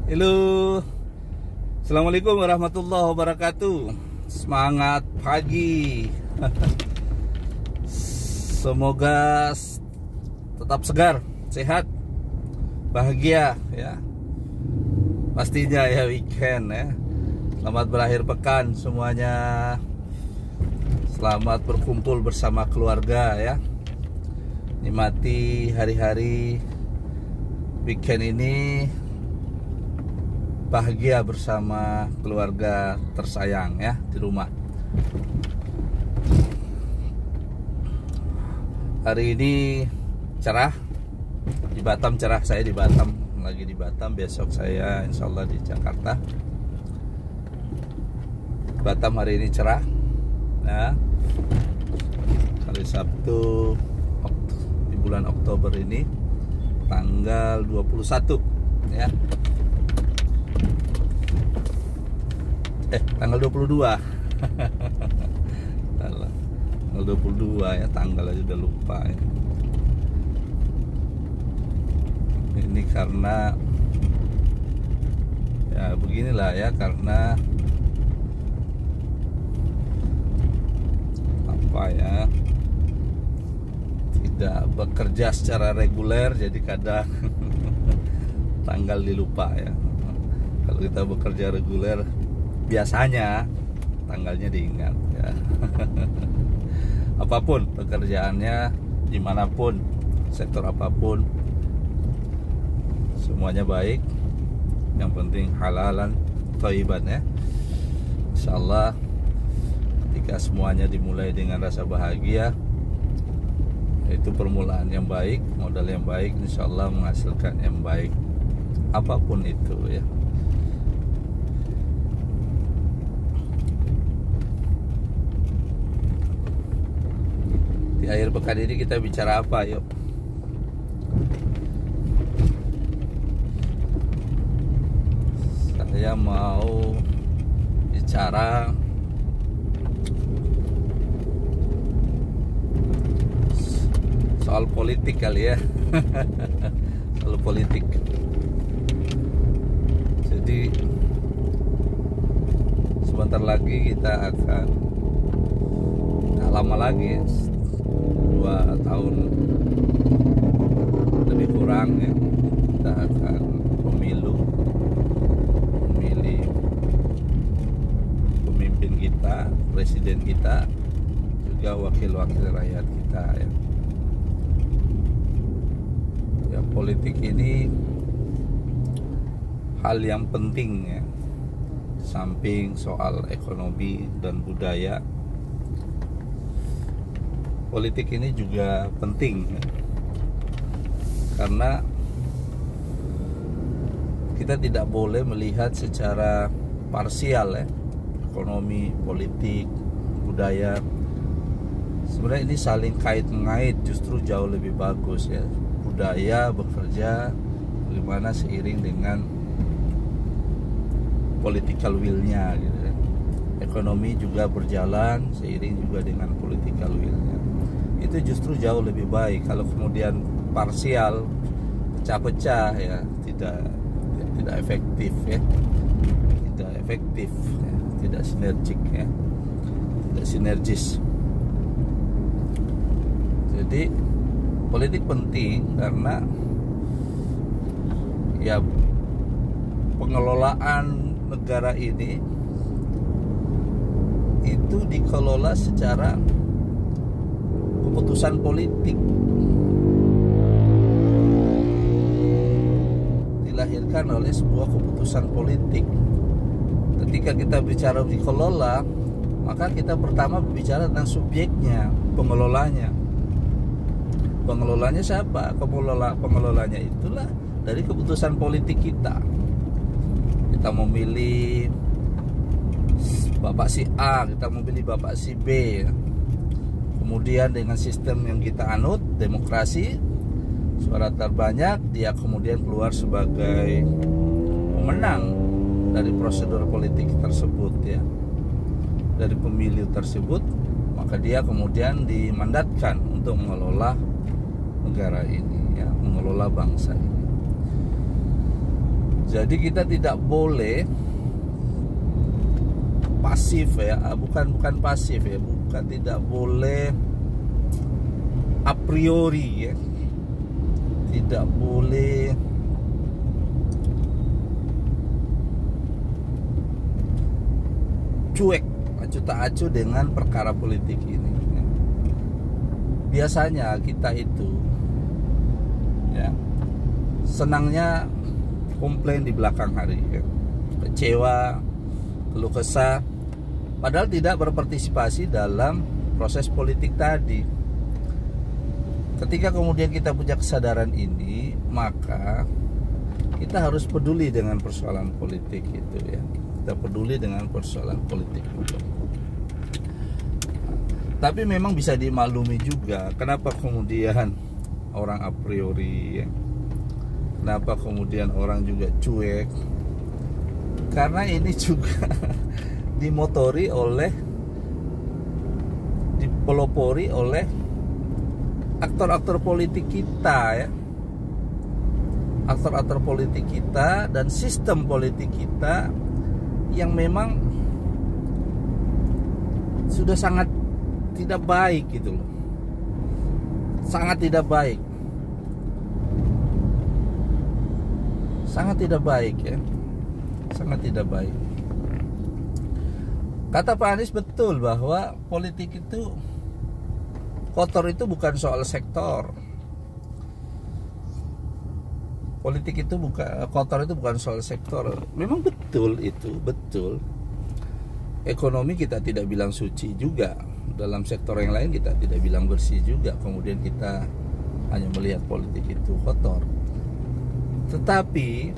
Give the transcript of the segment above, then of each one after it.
Halo, Assalamualaikum warahmatullahi wabarakatuh. Semangat pagi. Semoga tetap segar, sehat, bahagia ya. Pastinya ya weekend ya. Selamat berakhir pekan semuanya. Selamat berkumpul bersama keluarga ya. Nikmati hari-hari weekend ini, bahagia bersama keluarga tersayang ya di rumah. Hari ini cerah di Batam, cerah. Saya di Batam, lagi di Batam. Besok saya insya Allah di Jakarta. Batam hari ini cerah ya. Hari Sabtu di bulan Oktober ini, tanggal 21 ya. Tanggal 22. Tanggal 22 ya, tanggal aja udah lupa ya. Ini karena ya beginilah ya, karena apa ya, tidak bekerja secara reguler, jadi kadang tanggal dilupa ya. Kalau kita bekerja reguler biasanya tanggalnya diingat ya. Apapun pekerjaannya, dimanapun, sektor apapun, semuanya baik. Yang penting halalan thayyiban ya. Insyaallah ketika semuanya dimulai dengan rasa bahagia, itu permulaan yang baik, modal yang baik, insyaallah menghasilkan yang baik, apapun itu ya. Di akhir pekan ini kita bicara apa yuk? Saya mau bicara soal politik kali ya. Soal politik. Jadi sebentar lagi kita akan, tak lama lagi, 2 tahun lebih kurang ya, kita akan memilih pemimpin kita, presiden kita, juga wakil-wakil rakyat kita ya. Ya, politik ini hal yang penting ya. Samping soal ekonomi dan budaya, politik ini juga penting ya. Karena kita tidak boleh melihat secara parsial ya. Ekonomi, politik, budaya, sebenarnya ini saling kait-mengait, justru jauh lebih bagus ya. Budaya bekerja bagaimana seiring dengan political will-nya gitu ya. Ekonomi juga berjalan seiring juga dengan political will-nya. Itu justru jauh lebih baik. Kalau kemudian parsial, pecah-pecah ya, tidak efektif ya, tidak efektif ya, tidak sinergik ya, tidak sinergis. Jadi politik penting karena ya pengelolaan negara ini itu dikelola secara keputusan politik, dilahirkan oleh sebuah keputusan politik. Ketika kita bicara dikelola, maka kita pertama berbicara tentang subjeknya, pengelolanya. Pengelolanya siapa? Pengelolanya itulah dari keputusan politik kita. Kita memilih Bapak si A, kita memilih Bapak si B ya. Kemudian dengan sistem yang kita anut, demokrasi, suara terbanyak, dia kemudian keluar sebagai pemenang dari prosedur politik tersebut ya. Dari pemilu tersebut, maka dia kemudian dimandatkan untuk mengelola negara ini ya, mengelola bangsa ini. Jadi kita tidak boleh pasif ya, bukan pasif ya, tidak boleh a priori ya, tidak boleh cuek acuh tak acuh dengan perkara politik ini. Biasanya kita itu ya senangnya komplain di belakang hari ya, kecewa, keluh kesah, padahal tidak berpartisipasi dalam proses politik tadi. Ketika kemudian kita punya kesadaran ini, maka kita harus peduli dengan persoalan politik itu ya. Kita peduli dengan persoalan politik itu. Tapi memang bisa dimaklumi juga kenapa kemudian orang a priori ya, kenapa kemudian orang juga cuek, karena ini juga dimotori oleh, dipelopori oleh aktor-aktor politik kita ya, aktor-aktor politik kita dan sistem politik kita yang memang sudah sangat tidak baik gitu loh, sangat tidak baik, sangat tidak baik ya, sangat tidak baik. Kata Pak Anies betul bahwa politik itu kotor, itu bukan soal sektor. Politik itu bukan kotor, itu bukan soal sektor. Memang betul itu, betul. Ekonomi kita tidak bilang suci juga. Dalam sektor yang lain kita tidak bilang bersih juga. Kemudian kita hanya melihat politik itu kotor. Tetapi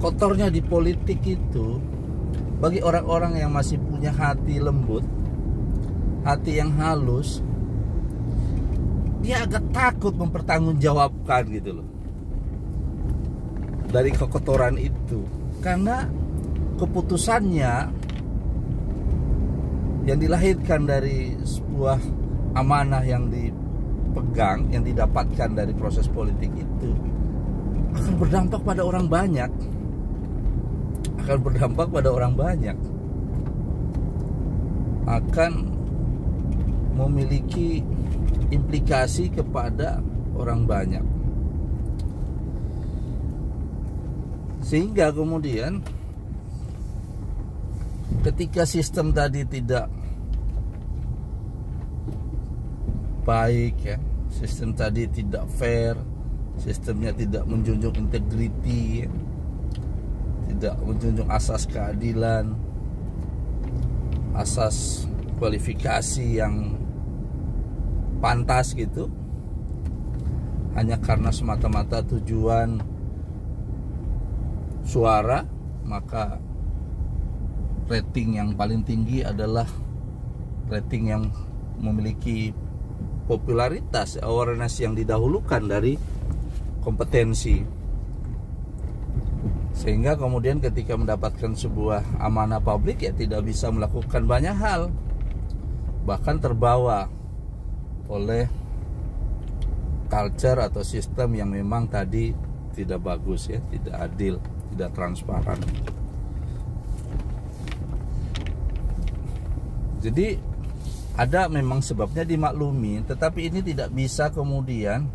kotornya di politik itu bagi orang-orang yang masih punya hati lembut, hati yang halus, dia agak takut mempertanggungjawabkan gitu loh dari kekotoran itu, karena keputusannya yang dilahirkan dari sebuah amanah yang dipegang, yang didapatkan dari proses politik itu akan berdampak pada orang banyak, akan berdampak pada orang banyak, akan memiliki implikasi kepada orang banyak. Sehingga kemudian ketika sistem tadi tidak baik ya, sistem tadi tidak fair, sistemnya tidak menjunjung integriti ya, tidak menjunjung asas keadilan, asas kualifikasi yang pantas gitu, hanya karena semata-mata tujuan suara, maka rating yang paling tinggi adalah rating yang memiliki popularitas, awareness yang didahulukan dari kompetensi. Sehingga kemudian ketika mendapatkan sebuah amanah publik ya tidak bisa melakukan banyak hal, bahkan terbawa oleh culture atau sistem yang memang tadi tidak bagus ya, tidak adil, tidak transparan. Jadi ada memang sebabnya dimaklumi, tetapi ini tidak bisa kemudian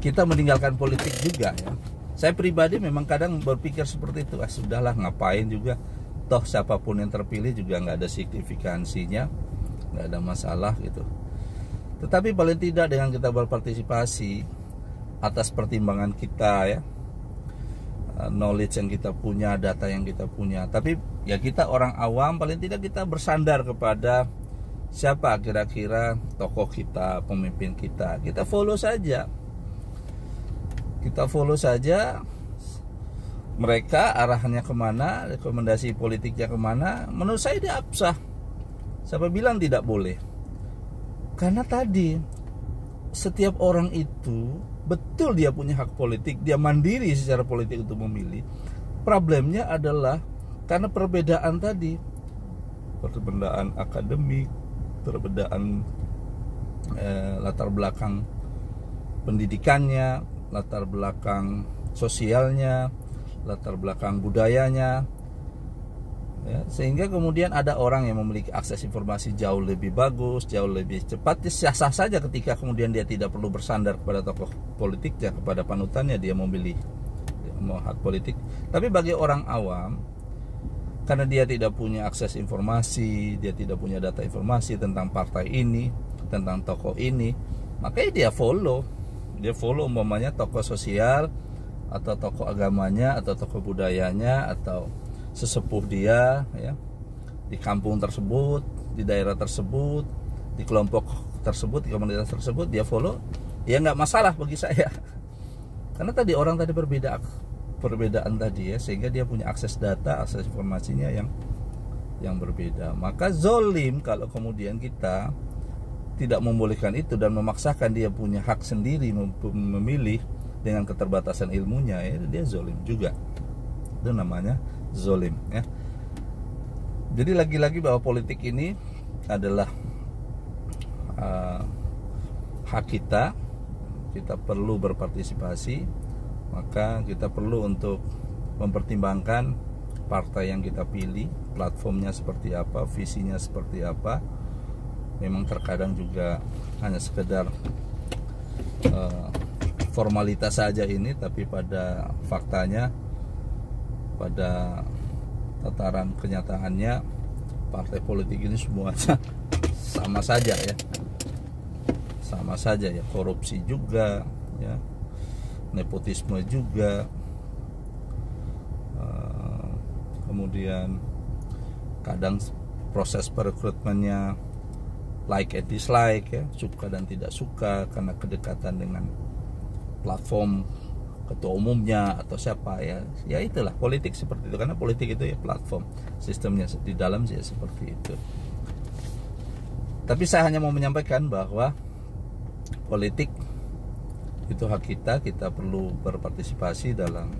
kita meninggalkan politik juga ya. Saya pribadi memang kadang berpikir seperti itu, sudahlah ngapain juga, toh siapapun yang terpilih juga nggak ada signifikansinya, nggak ada masalah gitu. Tetapi paling tidak dengan kita berpartisipasi atas pertimbangan kita ya, knowledge yang kita punya, data yang kita punya. Tapi ya kita orang awam, paling tidak kita bersandar kepada siapa kira-kira tokoh kita, pemimpin kita. Kita follow saja. Kita follow saja mereka arahnya kemana, rekomendasi politiknya kemana. Menurut saya dia absah. Siapa bilang tidak boleh? Karena tadi setiap orang itu betul dia punya hak politik, dia mandiri secara politik untuk memilih. Problemnya adalah karena perbedaan tadi, perbedaan akademik, perbedaan latar belakang pendidikannya, latar belakang sosialnya, latar belakang budayanya, ya, sehingga kemudian ada orang yang memiliki akses informasi jauh lebih bagus, jauh lebih cepat. Sah-sah saja ketika kemudian dia tidak perlu bersandar kepada tokoh politiknya, kepada panutannya, dia memilih mau hak politik. Tapi bagi orang awam, karena dia tidak punya akses informasi, dia tidak punya data informasi tentang partai ini, tentang tokoh ini, makanya dia follow umpamanya tokoh sosial atau tokoh agamanya atau tokoh budayanya atau sesepuh dia, ya, di kampung tersebut, di daerah tersebut, di kelompok tersebut, di komunitas tersebut, dia follow. Ya nggak masalah bagi saya, karena tadi orang tadi perbedaan tadi, ya, sehingga dia punya akses data, akses informasinya yang berbeda. Maka zolim kalau kemudian kita tidak membolehkan itu dan memaksakan dia punya hak sendiri memilih dengan keterbatasan ilmunya, ya, dia zolim juga. Itu namanya zolim, ya. Jadi lagi-lagi bahwa politik ini adalah hak kita perlu berpartisipasi, maka kita perlu untuk mempertimbangkan partai yang kita pilih, platformnya seperti apa, visinya seperti apa. Memang terkadang juga hanya sekedar formalitas saja ini, tapi pada faktanya, pada tataran kenyataannya, partai politik ini semuanya sama saja, ya, sama saja, ya, korupsi juga, ya, nepotisme juga, kemudian kadang proses perekrutmennya like and dislike, ya, suka dan tidak suka karena kedekatan dengan platform ketua umumnya atau siapa, ya itulah politik seperti itu, karena politik itu ya platform, sistemnya di dalam sih seperti itu. Tapi saya hanya mau menyampaikan bahwa politik itu hak kita perlu berpartisipasi dalam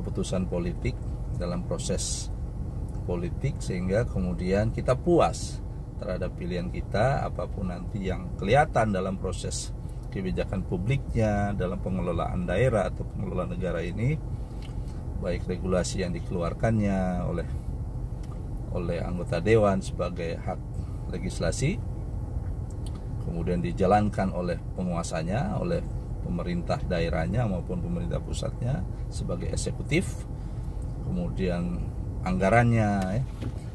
keputusan politik, dalam proses politik, sehingga kemudian kita puas terhadap pilihan kita, apapun nanti yang kelihatan dalam proses kebijakan publiknya, dalam pengelolaan daerah atau pengelolaan negara ini, baik regulasi yang dikeluarkannya oleh anggota dewan sebagai hak legislasi, kemudian dijalankan oleh penguasanya, oleh pemerintah daerahnya maupun pemerintah pusatnya sebagai eksekutif, kemudian anggarannya, ya,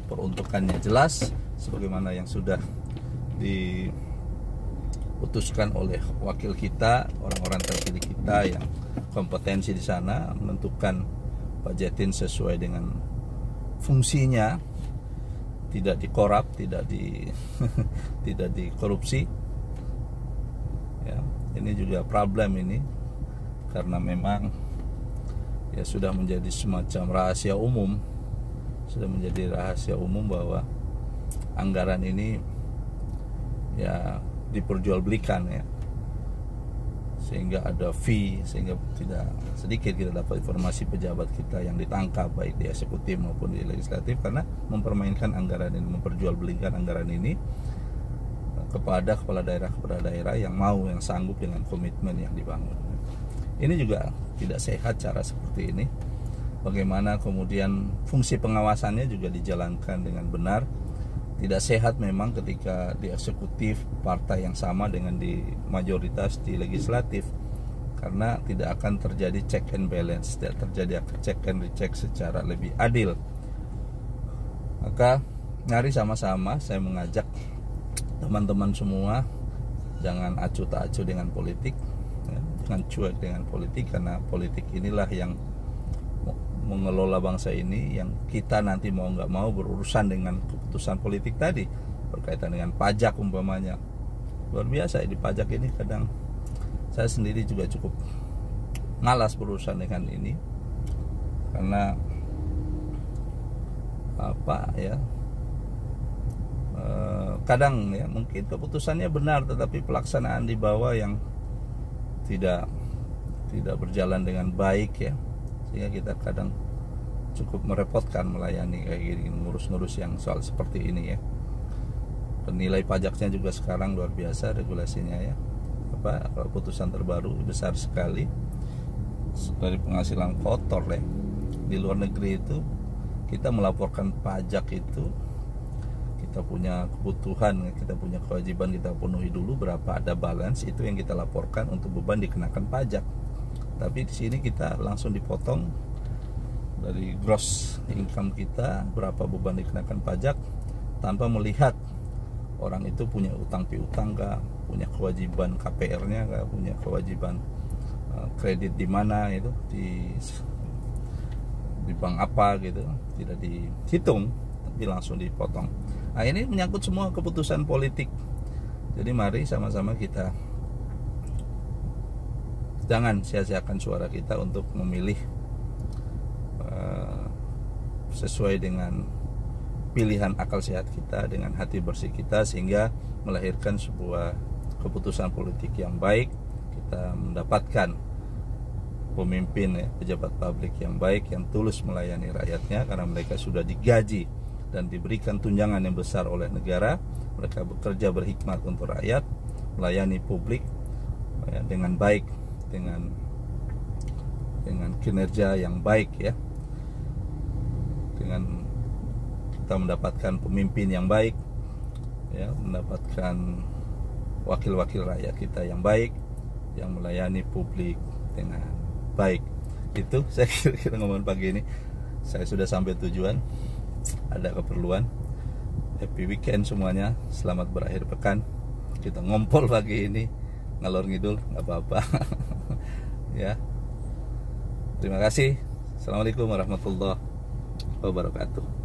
peruntukannya jelas sebagaimana yang sudah diputuskan oleh wakil kita, orang-orang terpilih kita yang kompetensi di sana, menentukan budgetin sesuai dengan fungsinya, tidak dikorup, tidak dikorupsi, ya. Ini juga problem ini, karena memang ya sudah menjadi semacam rahasia umum, bahwa anggaran ini ya diperjualbelikan, ya, sehingga ada fee, sehingga tidak sedikit kita dapat informasi pejabat kita yang ditangkap baik di eksekutif maupun di legislatif karena mempermainkan anggaran ini, memperjualbelikan anggaran ini kepada kepala daerah yang mau, yang sanggup dengan komitmen yang dibangun. Ini juga tidak sehat cara seperti ini. Bagaimana kemudian fungsi pengawasannya juga dijalankan dengan benar. Tidak sehat memang ketika di eksekutif partai yang sama dengan di mayoritas di legislatif, karena tidak akan terjadi check and balance, tidak terjadi check and recheck secara lebih adil. Maka mari sama-sama saya mengajak teman-teman semua, jangan acuh tak acuh dengan politik, ya, jangan cuek dengan politik, karena politik inilah yang mengelola bangsa ini, yang kita nanti mau nggak mau berurusan dengan keputusan politik tadi, berkaitan dengan pajak umpamanya. Luar biasa di pajak ini, kadang saya sendiri juga cukup malas berurusan dengan ini, karena kadang ya mungkin keputusannya benar, tetapi pelaksanaan di bawah yang tidak berjalan dengan baik, ya, sehingga kita kadang cukup merepotkan melayani kayak gini, ngurus-ngurus yang soal seperti ini, ya. Nilai pajaknya juga sekarang luar biasa regulasinya, ya, keputusan terbaru besar sekali. dari penghasilan kotor ya. Di luar negeri itu kita melaporkan pajak itu, kita punya kebutuhan, kita punya kewajiban, kita penuhi dulu berapa ada balance, itu yang kita laporkan untuk beban dikenakan pajak. Tapi di sini kita langsung dipotong dari gross income kita berapa beban dikenakan pajak, tanpa melihat orang itu punya utang piutang nggak, punya kewajiban KPR-nya nggak, punya kewajiban kredit di mana itu, di bank apa gitu, tidak dihitung tapi langsung dipotong. Nah, ini menyangkut semua keputusan politik. Jadi mari sama-sama kita jangan sia-siakan suara kita untuk memilih sesuai dengan pilihan akal sehat kita, dengan hati bersih kita, sehingga melahirkan sebuah keputusan politik yang baik. Kita mendapatkan pemimpin ya, pejabat publik yang baik, yang tulus melayani rakyatnya, karena mereka sudah digaji dan diberikan tunjangan yang besar oleh negara. Mereka bekerja berhikmat untuk rakyat, melayani publik ya, dengan baik, dengan kinerja yang baik ya, dengan kita mendapatkan pemimpin yang baik ya, mendapatkan wakil-wakil rakyat kita yang baik, yang melayani publik dengan baik. Itu saya kira ngomong pagi ini. Saya sudah sampai tujuan, ada keperluan. Happy weekend semuanya, selamat berakhir pekan. Kita ngompol pagi ini, ngalor ngidul nggak apa-apa. Ya, terima kasih. Assalamualaikum warahmatullahi wabarakatuh.